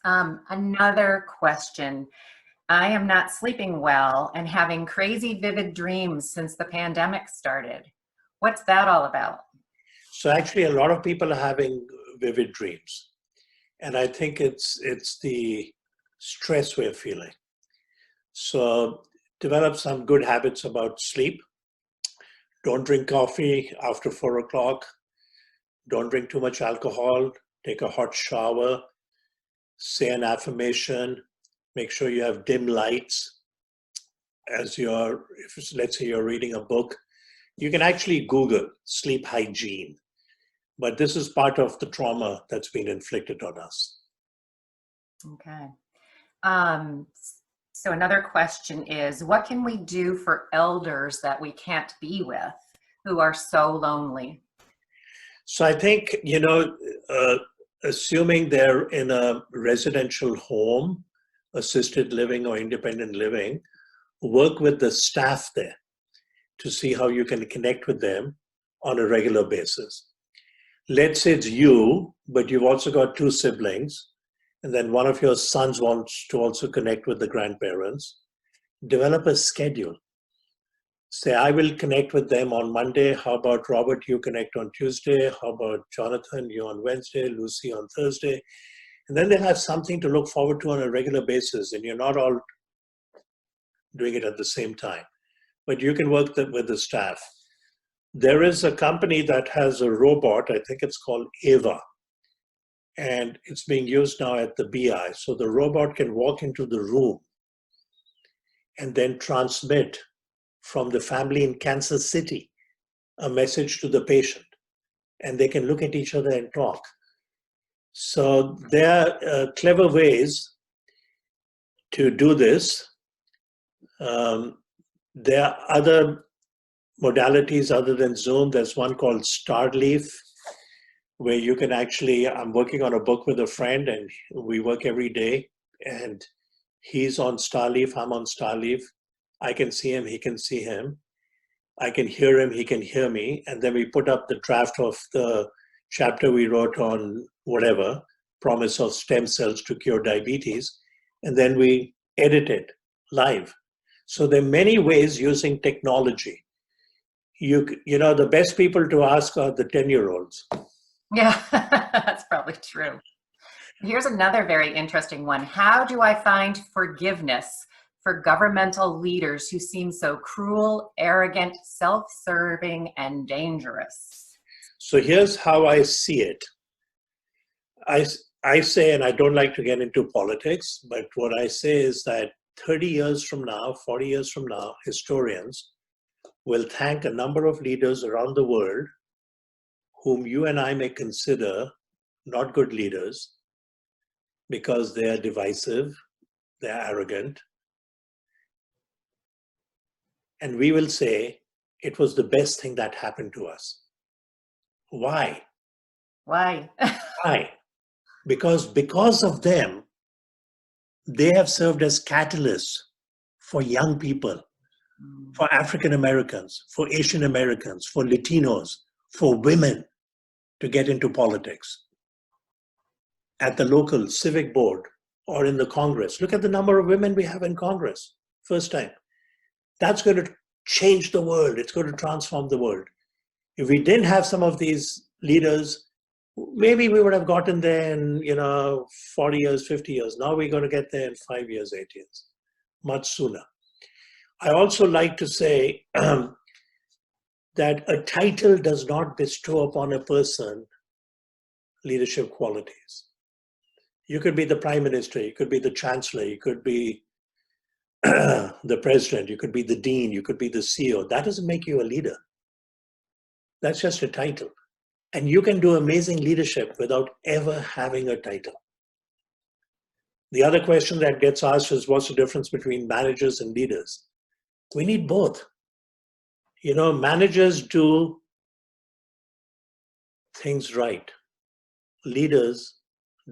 Another question. I am not sleeping well and having crazy vivid dreams since the pandemic started. What's that all about? So actually, a lot of people are having vivid dreams. And I think it's the stress we're feeling. So develop some good habits about sleep. Don't drink coffee after 4 o'clock. Don't drink too much alcohol. Take a hot shower. Say an affirmation. Make sure you have dim lights as let's say you're reading a book. You can actually Google sleep hygiene, but this is part of the trauma that's been inflicted on us. Okay. So another question is, what can we do for elders that we can't be with who are so lonely? So I think, assuming they're in a residential home, assisted living or independent living, work with the staff there to see how you can connect with them on a regular basis. Let's say it's you, but you've also got two siblings, and then one of your sons wants to also connect with the grandparents. Develop a schedule. Say, I will connect with them on Monday. How about Robert, you connect on Tuesday? How about Jonathan, you on Wednesday, Lucy on Thursday? And then they'll have something to look forward to on a regular basis, and you're not all doing it at the same time. But you can work with the staff. There is a company that has a robot, I think it's called Ava, and it's being used now at the BI. So the robot can walk into the room and then transmit from the family in Kansas City a message to the patient, and they can look at each other and talk. So there are clever ways to do this. There are other modalities other than Zoom. There's one called Starleaf, where you can actually, I'm working on a book with a friend, and we work every day, and he's on Starleaf, I'm on Starleaf. I can see him, he can see him. I can hear him, he can hear me. And then we put up the draft of the chapter we wrote on whatever, promise of stem cells to cure diabetes. And then we edit it live. So there are many ways using technology. You know, the best people to ask are the 10-year-olds. Yeah, that's probably true. Here's another very interesting one. How do I find forgiveness for governmental leaders who seem so cruel, arrogant, self-serving, and dangerous? So here's how I see it. I say, and I don't like to get into politics, but what I say is that 30 years from now, 40 years from now, historians will thank a number of leaders around the world whom you and I may consider not good leaders because they are divisive, they're arrogant. And we will say it was the best thing that happened to us. Why? Why? Why? Because of them, they have served as catalysts for young people, for African Americans, for Asian Americans, for Latinos, for women to get into politics at the local civic board or in the Congress. Look at the number of women we have in Congress, first time. That's going to change the world. It's going to transform the world. If we didn't have some of these leaders, maybe we would have gotten there in 40 years, 50 years. Now we're going to get there in 5 years, 8 years, much sooner. I also like to say that a title does not bestow upon a person leadership qualities. You could be the prime minister, you could be the chancellor, you could be the president, you could be the dean, you could be the CEO. That doesn't make you a leader. That's just a title. And you can do amazing leadership without ever having a title. The other question that gets asked is, what's the difference between managers and leaders? We need both. Managers do things right. Leaders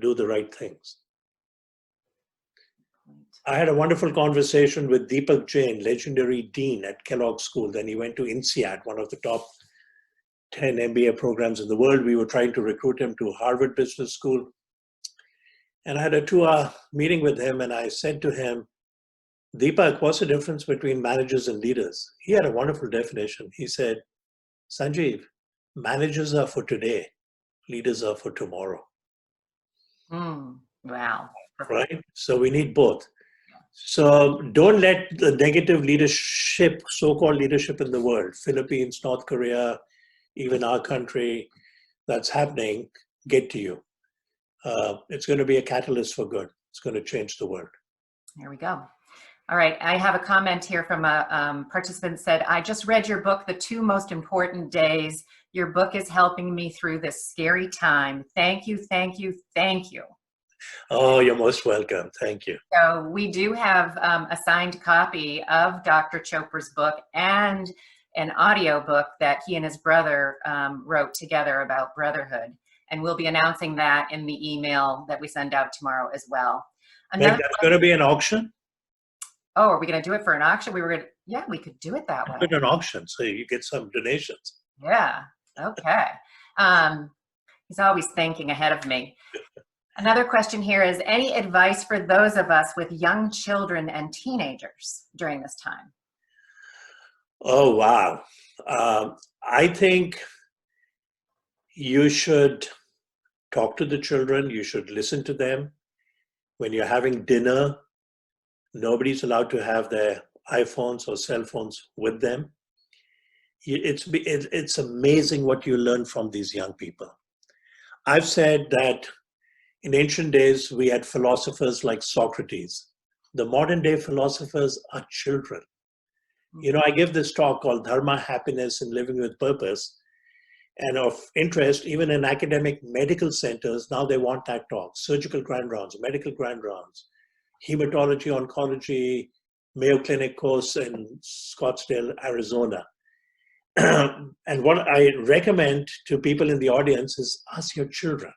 do the right things. I had a wonderful conversation with Deepak Jain, legendary dean at Kellogg School. Then he went to INSEAD, one of the top 10 MBA programs in the world. We were trying to recruit him to Harvard Business School. And I had a 2-hour meeting with him, and I said to him, Deepak, what's the difference between managers and leaders? He had a wonderful definition. He said, Sanjiv, managers are for today, leaders are for tomorrow. Wow. Right? So we need both. So don't let the negative leadership, so-called leadership in the world, Philippines, North Korea, even our country, that's happening, get to you. It's going to be a catalyst for good. It's going to change the world. Here we go. All right, I have a comment here from a participant said, I just read your book, The 2 Most Important Days. Your book is helping me through this scary time. Thank you, thank you, thank you. Oh, you're most welcome. Thank you. So we do have a signed copy of Dr. Chopra's book and an audio book that he and his brother wrote together about brotherhood. And we'll be announcing that in the email that we send out tomorrow as well. Meg, that's going to be an auction? Oh, are we going to do it for an auction? Yeah, we could do it that way. Put an auction so you get some donations. Yeah, okay. He's always thinking ahead of me. Another question here is, any advice for those of us with young children and teenagers during this time? Oh, wow. I think you should talk to the children. You should listen to them. When you're having dinner, nobody's allowed to have their iPhones or cell phones with them. It's amazing what you learn from these young people. I've said that in ancient days, we had philosophers like Socrates. The modern day philosophers are children. You know, I give this talk called Dharma, Happiness, and Living with Purpose. And of interest, even in academic medical centers, now they want that talk. Surgical grand rounds, medical grand rounds, hematology, oncology, Mayo Clinic course in Scottsdale, Arizona. And what I recommend to people in the audience is ask your children.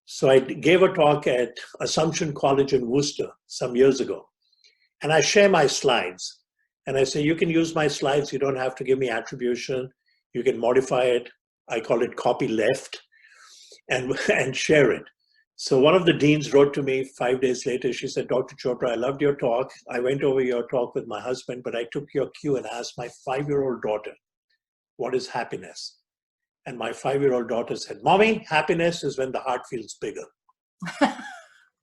So I gave a talk at Assumption College in Worcester some years ago. And I share my slides. And I say, you can use my slides. You don't have to give me attribution. You can modify it. I call it copy left and share it. So one of the deans wrote to me 5 days later. She said, Dr. Chopra, I loved your talk. I went over your talk with my husband, but I took your cue and asked my 5-year-old daughter, what is happiness? And my 5-year-old daughter said, Mommy, happiness is when the heart feels bigger.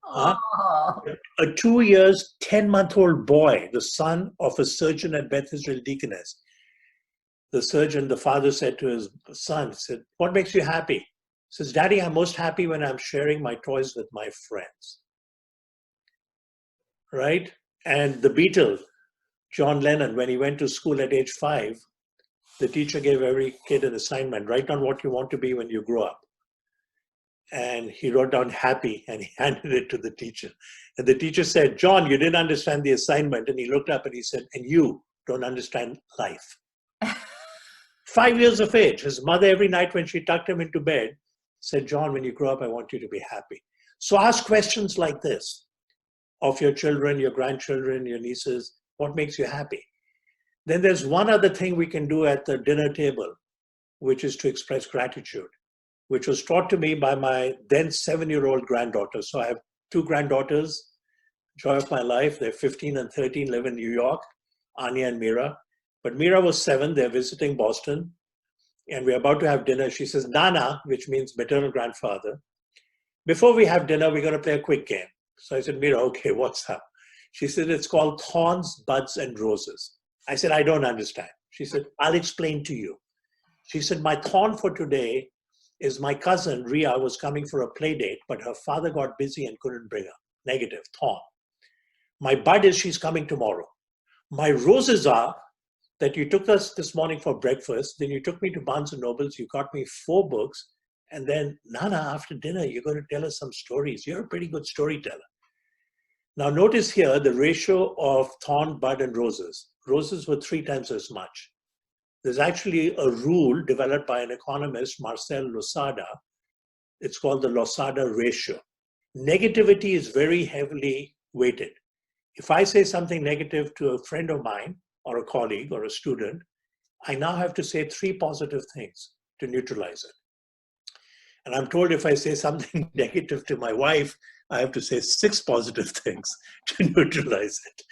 Oh. A 2 years, 10-month-old boy, the son of a surgeon at Beth Israel Deaconess. The surgeon, the father said to his son, said, what makes you happy? He says, Daddy, I'm most happy when I'm sharing my toys with my friends. Right? And the Beatle, John Lennon, when he went to school at age 5, the teacher gave every kid an assignment, write down what you want to be when you grow up. And he wrote down happy and he handed it to the teacher. And the teacher said, John, you didn't understand the assignment. And he looked up and he said, and you don't understand life. 5 years of age, his mother every night when she tucked him into bed said, John, when you grow up, I want you to be happy. So ask questions like this of your children, your grandchildren, your nieces, what makes you happy? Then there's one other thing we can do at the dinner table, which is to express gratitude, which was taught to me by my then 7-year-old granddaughter. So I have 2 granddaughters, joy of my life. They're 15 and 13, live in New York, Anya and Mira. But Mira was 7, they're visiting Boston, and we're about to have dinner. She says, Nana, which means maternal grandfather, before we have dinner, we're going to play a quick game. So I said, Mira, okay, what's up? She said, it's called Thorns, Buds, and Roses. I said, I don't understand. She said, I'll explain to you. She said, my thorn for today is my cousin, Ria, was coming for a play date, but her father got busy and couldn't bring her. Negative, thorn. My bud is she's coming tomorrow. My roses are that you took us this morning for breakfast, then you took me to Barnes & Nobles, you got me 4 books, and then, Nana, after dinner, you're going to tell us some stories. You're a pretty good storyteller. Now notice here the ratio of thorn, bud, and roses. Roses were 3 times as much. There's actually a rule developed by an economist, Marcel Losada. It's called the Losada ratio. Negativity is very heavily weighted. If I say something negative to a friend of mine, or a colleague, or a student, I now have to say 3 positive things to neutralize it. And I'm told if I say something negative to my wife, I have to say 6 positive things to neutralize it.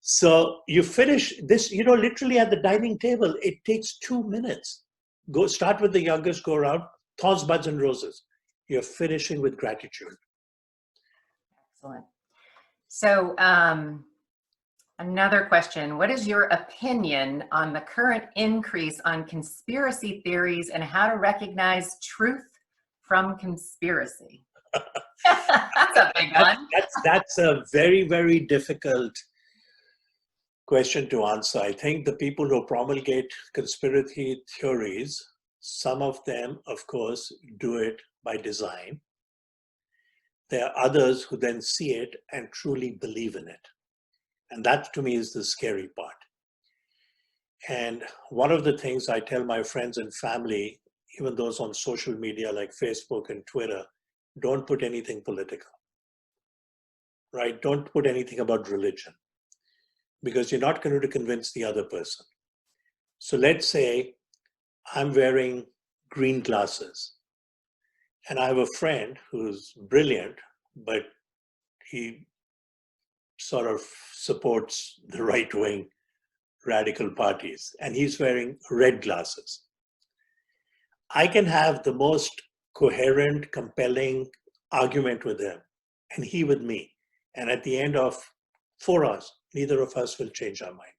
So you finish this, literally at the dining table, it takes 2 minutes. Go start with the youngest, go around, thorns, buds, and roses. You're finishing with gratitude. Excellent. So another question, what is your opinion on the current increase on conspiracy theories and how to recognize truth from conspiracy? That's a big one. That's a very, very difficult question to answer. I think the people who promulgate conspiracy theories, some of them, of course, do it by design. There are others who then see it and truly believe in it. And that to me is the scary part. And one of the things I tell my friends and family, even those on social media like Facebook and Twitter, don't put anything political, right? Don't put anything about religion, because you're not going to convince the other person. So let's say I'm wearing green glasses and I have a friend who's brilliant, but he sort of supports the right-wing radical parties, and he's wearing red glasses. I can have the most coherent, compelling argument with him, and he with me. And at the end of 4 hours, neither of us will change our mind.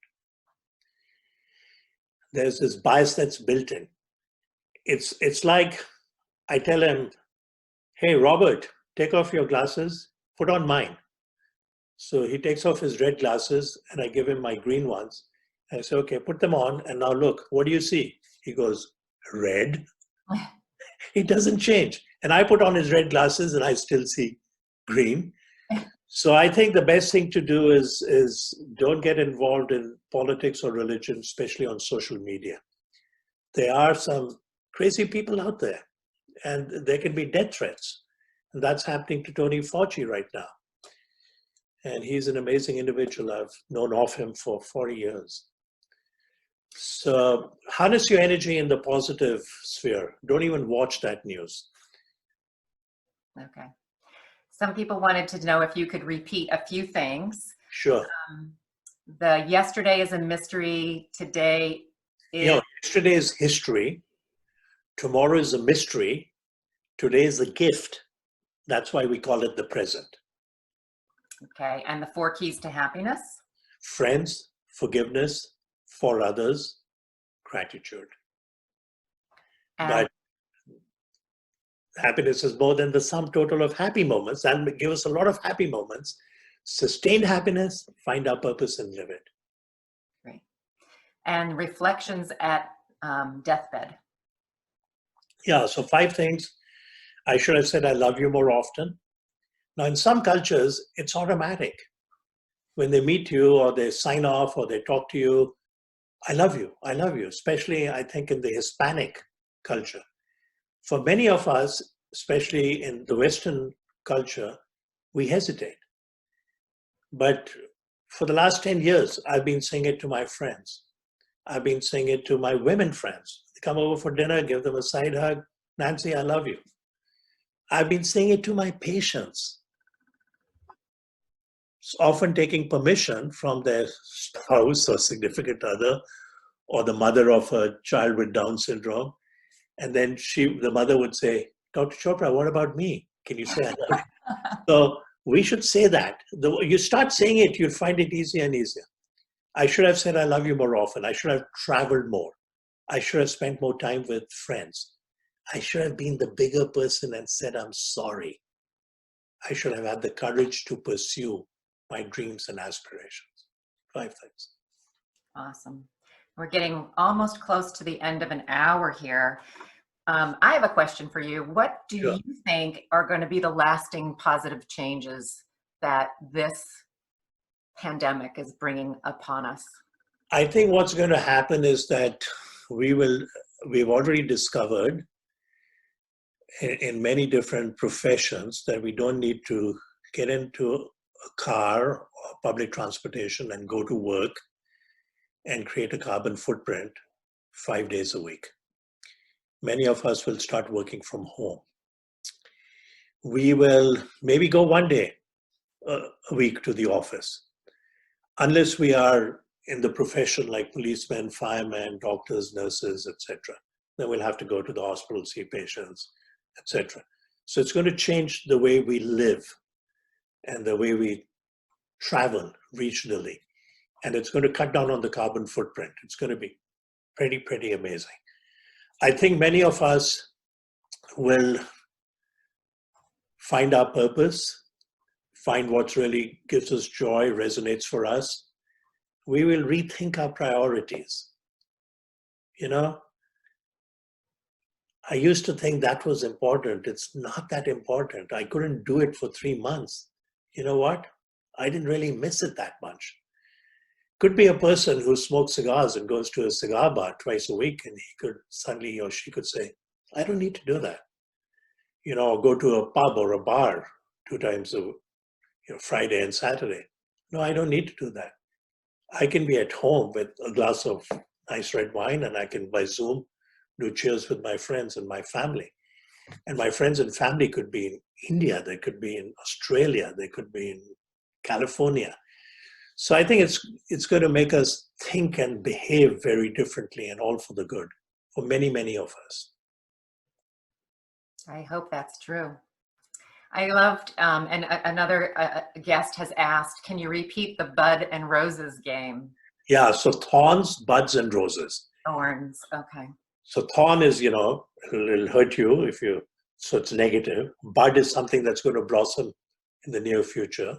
There's this bias that's built in. It's like I tell him, hey, Robert, take off your glasses, put on mine. So he takes off his red glasses and I give him my green ones. And I say, okay, put them on. And now look, what do you see? He goes, red. He doesn't change. And I put on his red glasses and I still see green. So I think the best thing to do is don't get involved in politics or religion, especially on social media. There are some crazy people out there, and there can be death threats. And that's happening to Tony Fauci right now. And he's an amazing individual. I've known of him for 40 years. So harness your energy in the positive sphere. Don't even watch that news. Okay. Some people wanted to know if you could repeat a few things. Sure. The yesterday is a mystery. Today is... yesterday is history. Tomorrow is a mystery. Today is a gift. That's why we call it the present. Okay. And the 4 keys to happiness? Friends, forgiveness, for others, gratitude. But happiness is more than the sum total of happy moments. That will give us a lot of happy moments. Sustained happiness, find our purpose and live it. Great. And reflections at deathbed. Yeah, so 5 things. I should have said I love you more often. Now, in some cultures, it's automatic. When they meet you or they sign off or they talk to you, I love you, especially I think in the Hispanic culture. For many of us, especially in the Western culture, we hesitate. But for the last 10 years, I've been saying it to my friends. I've been saying it to my women friends. They come over for dinner, give them a side hug. Nancy, I love you. I've been saying it to my patients. Often taking permission from their spouse or significant other or the mother of a child with Down syndrome. And then the mother would say, Dr. Chopra, what about me? Can you say I love you? So we should say that. You start saying it, you'll find it easier and easier. I should have said I love you more often. I should have traveled more. I should have spent more time with friends. I should have been the bigger person and said I'm sorry. I should have had the courage to pursue my dreams and aspirations. 5 things. Awesome. We're getting almost close to the end of an hour here. I have a question for you. What do you think are going to be the lasting positive changes that this pandemic is bringing upon us? I think what's going to happen is that we've already discovered in many different professions that we don't need to get into a car or public transportation and go to work and create a carbon footprint 5 days a week. Many of us will start working from home. We will maybe go 1 day a week to the office, unless we are in the profession like policemen, firemen, doctors, nurses, etc. Then we'll have to go to the hospital, see patients, etc. So it's going to change the way we live and the way we travel regionally. And it's going to cut down on the carbon footprint. It's going to be pretty amazing. I think many of us will find our purpose, find what really gives us joy, resonates for us. We will rethink our priorities. I used to think that was important. It's not that important. I couldn't do it for 3 months. You know what? I didn't really miss it that much. Could be a person who smokes cigars and goes to a cigar bar twice a week, and he could suddenly, or she could say, I don't need to do that. Or go to a pub or a bar 2 times Friday and Saturday. No, I don't need to do that. I can be at home with a glass of nice red wine, and I can, by Zoom, do cheers with my friends and my family. And my friends and family could be in India, they could be in Australia, they could be in California. So I think it's going to make us think and behave very differently, and all for the good for many, many of us. I hope that's true. I loved, and another guest has asked, can you repeat the bud and roses game? Yeah, so thorns, buds, and roses. Thorns, okay. So thorn is, it'll hurt you so it's negative. Bud is something that's going to blossom in the near future.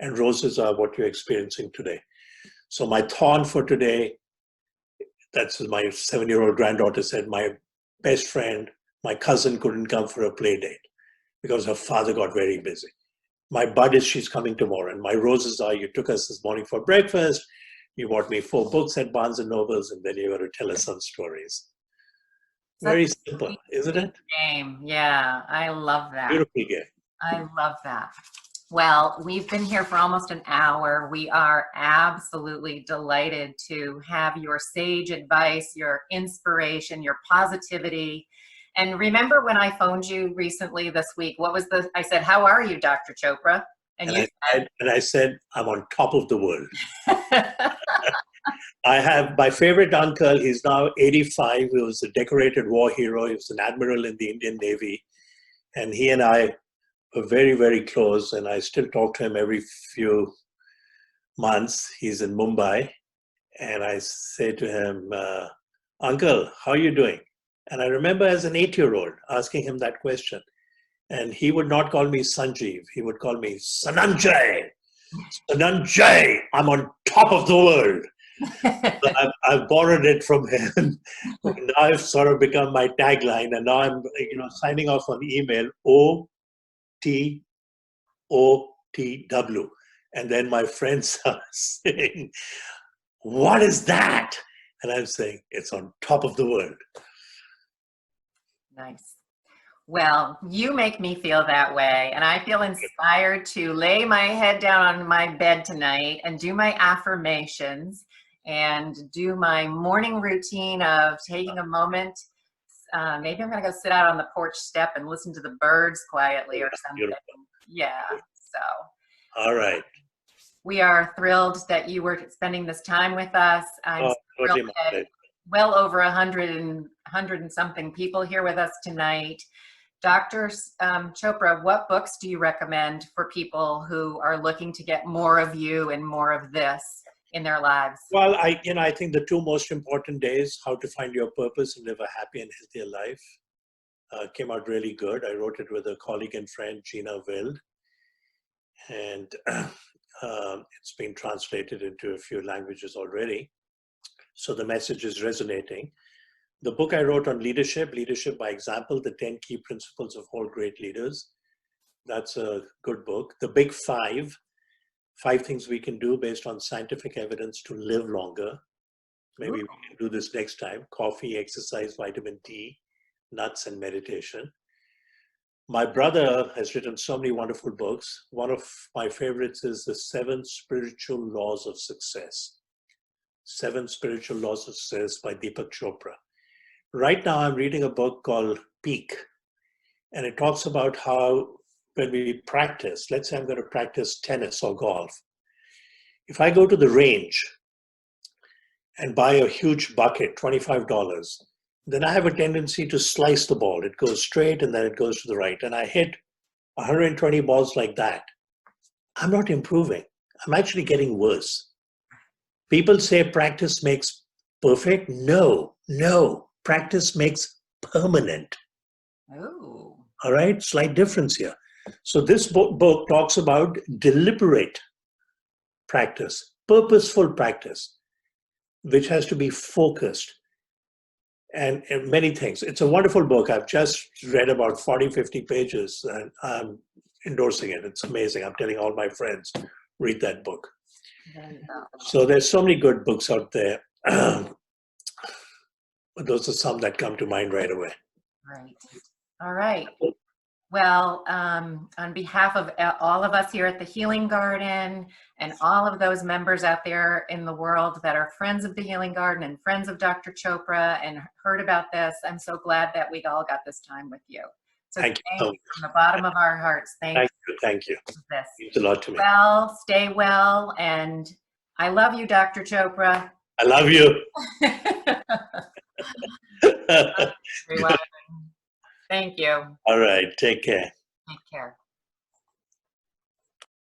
And roses are what you're experiencing today. So my thorn for today, that's my 7-year-old granddaughter said, my best friend, my cousin couldn't come for a play date because her father got very busy. My bud is she's coming tomorrow. And my roses are, you took us this morning for breakfast, you bought me 4 books at Barnes and Nobles, and then you're going to tell us some stories. Very simple, isn't it? Game. Yeah, I love that. Beautiful game. I love that. Well, we've been here for almost an hour. We are absolutely delighted to have your sage advice, your inspiration, your positivity. And remember when I phoned you recently this week, I said, how are you, Dr. Chopra? And I said, I'm on top of the world. I have my favorite uncle. He's now 85. He was a decorated war hero. He was an admiral in the Indian Navy. And he and I were very, very close. And I still talk to him every few months. He's in Mumbai. And I say to him, Uncle, how are you doing? And I remember as an 8-year-old asking him that question. And he would not call me Sanjiv. He would call me Sananjay. Sananjay, I'm on top of the world. So I've borrowed it from him. Now I've sort of become my tagline, and now I'm signing off on email OTOTW, and then my friends are saying, "What is that?" And I'm saying, "It's on top of the world." Nice. Well, you make me feel that way, and I feel inspired to lay my head down on my bed tonight and do my affirmations and do my morning routine of taking a moment. Maybe I'm going to go sit out on the porch step and listen to the birds quietly or something. Beautiful. Yeah. So. All right. We are thrilled that you were spending this time with us. I'm thrilled that well over 100 and something people here with us tonight. Dr. Chopra, what books do you recommend for people who are looking to get more of you and more of this in their lives? Well, I think the 2 most important days, How to Find Your Purpose and Live a Happy and Healthier Life, came out really good. I wrote it with a colleague and friend, Gina Wild, and it's been translated into a few languages already. So the message is resonating. The book I wrote on leadership by example, the 10 key principles of all great leaders. That's a good book. The Big 5 things we can do based on scientific evidence to live longer. Maybe we can do this next time. Coffee, exercise, vitamin D, nuts, and meditation. My brother has written so many wonderful books. One of my favorites is The 7 Spiritual Laws of Success. 7 Spiritual Laws of Success by Deepak Chopra. Right now, I'm reading a book called Peak, and it talks about how when we practice, let's say I'm going to practice tennis or golf. If I go to the range and buy a huge bucket, $25, then I have a tendency to slice the ball. It goes straight and then it goes to the right. And I hit 120 balls like that. I'm not improving. I'm actually getting worse. People say practice makes perfect. No. Practice makes permanent. Oh. All right, slight difference here. So this book talks about deliberate practice, purposeful practice, which has to be focused. and many things. It's a wonderful book. I've just read about 40, 50 pages, and I'm endorsing it. It's amazing. I'm telling all my friends, read that book. There you go. So there's so many good books out there. But those are some that come to mind right away. Right. All right. Well, on behalf of all of us here at the Healing Garden and all of those members out there in the world that are friends of the Healing Garden and friends of Dr. Chopra and heard about this, I'm so glad that we all got this time with you. So Thank you. from the bottom of our hearts. Thank you. Thank you. For this. It means a lot to me. Well, stay well, and I love you, Dr. Chopra. I love you. Thank you. All right. Take care.